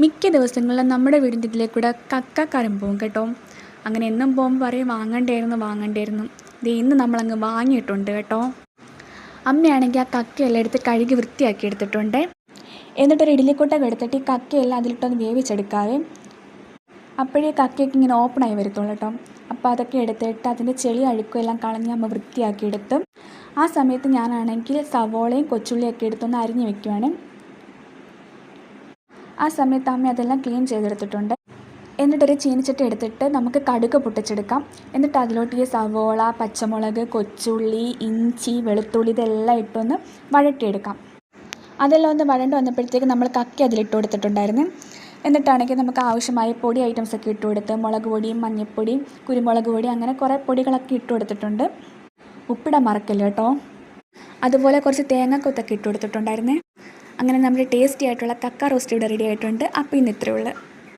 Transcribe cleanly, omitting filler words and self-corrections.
മിക്ക ദിവസങ്ങളിലും നമ്മുടെ വീടിൻ്റെ ഇതിലേക്കൂടെ കക്കാക്കാരൻ പോകും കേട്ടോ. അങ്ങനെ എന്നും പോകുമ്പോൾ പറയും വാങ്ങണ്ടായിരുന്നു. ദേ ഇന്ന് നമ്മളങ്ങ് വാങ്ങിയിട്ടുണ്ട് കേട്ടോ. അമ്മയാണെങ്കിൽ ആ കക്കയെല്ലാം എടുത്ത് കഴുകി വൃത്തിയാക്കി എടുത്തിട്ടുണ്ട്. എന്നിട്ടൊരു ഇഡ്ഡലിക്കുട്ടൊക്കെ എടുത്തിട്ട് ഈ കക്കയെല്ലാം അതിലിട്ടൊന്ന് വേവിച്ചെടുക്കാവേ. അപ്പോഴേ കക്കയൊക്കെ ഇങ്ങനെ ഓപ്പണായി വരത്തുള്ളൂ കേട്ടോ. അപ്പോൾ അതൊക്കെ എടുത്തിട്ട് അതിൻ്റെ ചെളി അഴുക്കും എല്ലാം കളഞ്ഞ് അമ്മ വൃത്തിയാക്കി എടുത്ത് ആ സമയത്ത് ഞാനാണെങ്കിൽ സവോളയും കൊച്ചുള്ളിയൊക്കെ എടുത്തൊന്ന് അരിഞ്ഞ് വെക്കുവാണ്. ആ സമയത്ത് അമ്മ അതെല്ലാം ക്ലീൻ ചെയ്തെടുത്തിട്ടുണ്ട്. എന്നിട്ടൊരു ചീനിച്ചട്ടി എടുത്തിട്ട് നമുക്ക് കടുക് പൊട്ടിച്ചെടുക്കാം. എന്നിട്ട് അതിലോട്ട് ഈ സവോള, പച്ചമുളക്, കൊച്ചുള്ളി, ഇഞ്ചി, വെളുത്തുള്ളി ഇതെല്ലാം ഇട്ടൊന്ന് വഴറ്റിയെടുക്കാം. അതെല്ലാം ഒന്ന് വഴണ്ട് വന്നപ്പോഴത്തേക്ക് നമ്മൾ കക്കി അതിലിട്ട് കൊടുത്തിട്ടുണ്ടായിരുന്നു. എന്നിട്ടാണെങ്കിൽ നമുക്ക് ആവശ്യമായ പൊടി ഐറ്റംസൊക്കെ ഇട്ട് കൊടുത്ത് മുളക് പൊടിയും മഞ്ഞൾപ്പൊടിയും കുരുമുളക് പൊടി അങ്ങനെ കുറേ പൊടികളൊക്കെ ഇട്ട് കൊടുത്തിട്ടുണ്ട്. ഉപ്പിടാൻ മറക്കല്ല കേട്ടോ. അതുപോലെ കുറച്ച് തേങ്ങാക്കൊത്തൊക്കെ ഇട്ട് കൊടുത്തിട്ടുണ്ടായിരുന്നേ. അങ്ങനെ നമ്മുടെ ടേസ്റ്റി ആയിട്ടുള്ള കക്ക റോസ്റ്റ് ഇവിടെ റെഡി ആയിട്ടുണ്ട്. അപ്പോൾ ഇന്ന് ഇത്രയേ ഉള്ളൂ.